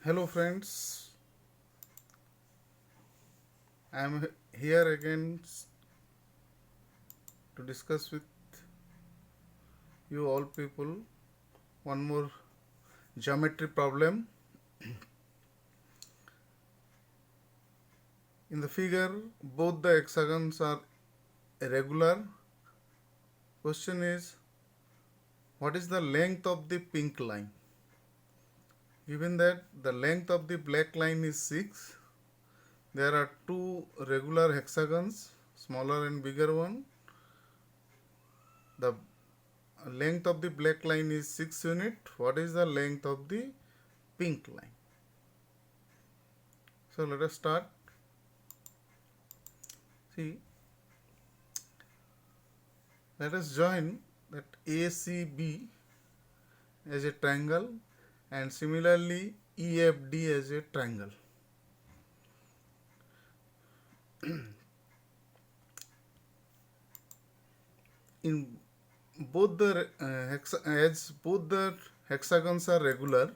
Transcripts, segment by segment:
Hello friends, I am here again to discuss with you all people one more geometry problem. In the figure, both the hexagons are irregular. Question is, what is the length of the pink line? Given that the length of the black line is 6, there are two regular hexagons, smaller and bigger one. The length of the black line is 6 unit. What is the length of the pink line? So let us start. See, let us join that ACB as a triangle and similarly EFD as a triangle. In both the as both the hexagons are regular,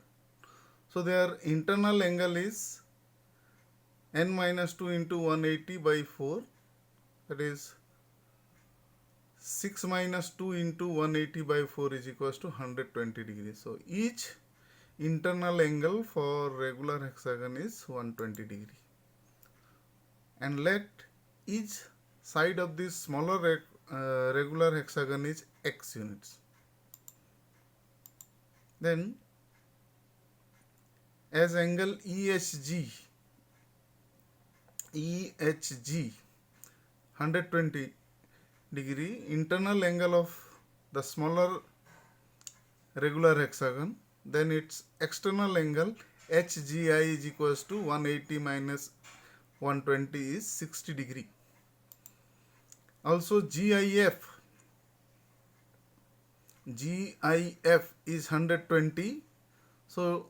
so their internal angle is n minus 2 into 180 by 4, that is 6 minus 2 into 180 by 4 is equals to 120 degrees. So each internal angle for regular hexagon is 120 degree. And let each side of this smaller regular hexagon is x units. Then as angle EHG 120 degree, internal angle of the smaller regular hexagon, then its external angle HGI is equals to 180 minus 120 is 60 degree. Also GIF is 120, so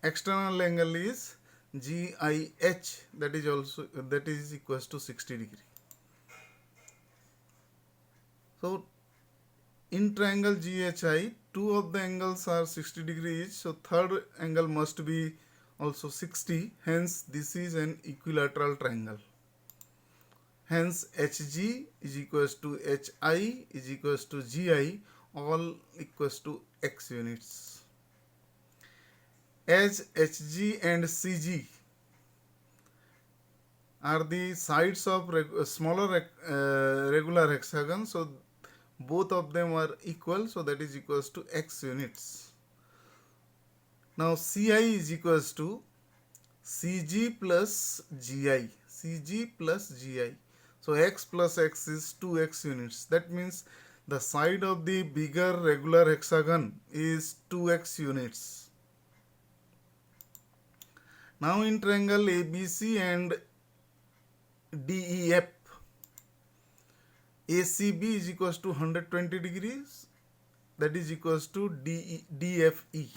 external angle is GIH, that is equals to 60 degree. So in triangle GHI, two of the angles are 60 degrees, so third angle must be also 60, hence this is an equilateral triangle. Hence HG is equals to HI is equals to GI, all equals to x units. As HG and CG are the sides of smaller regular hexagon, so both of them are equal, so that is equals to x units. Now CI is equals to CG plus GI. So x plus x is 2x units. That means the side of the bigger regular hexagon is 2x units. Now in triangle ABC and DEF, ACB is equals to 120 degrees, that is equals to DFE.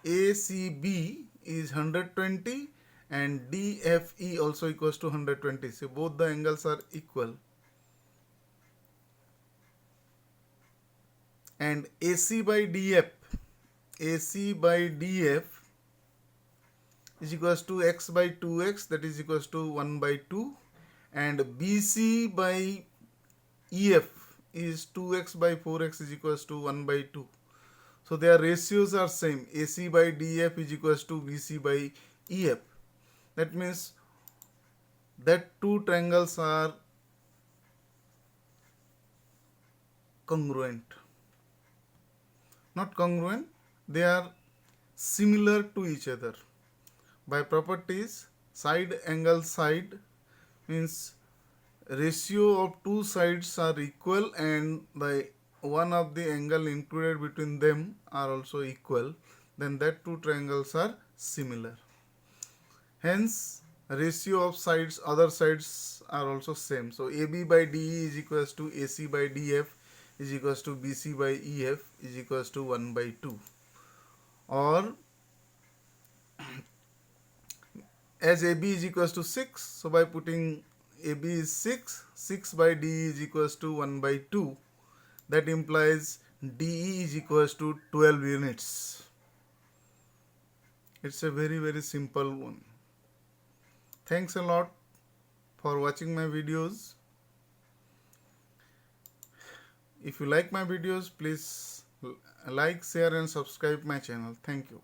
ACB is 120 and DFE also equals to 120. So both the angles are equal. And AC by DF is equals to x by 2x, that is equals to 1 by 2, and BC by EF is 2x by 4x is equals to 1 by 2. So their ratios are same. AC by DF is equals to BC by EF. That means that two triangles are congruent. Not congruent, they are similar to each other. By properties, side angle side means ratio of two sides are equal and the one of the angle included between them are also equal, then that two triangles are similar. Hence ratio of sides, other sides are also same. So AB by DE is equals to AC by DF is equals to BC by EF is equals to 1 by 2. Or as AB is equals to 6, so by putting AB is 6 by DE is equals to 1 by 2. That implies DE is equals to 12 units. It's a very simple one. Thanks a lot for watching my videos. If you like my videos, please like, share and subscribe my channel. Thank you.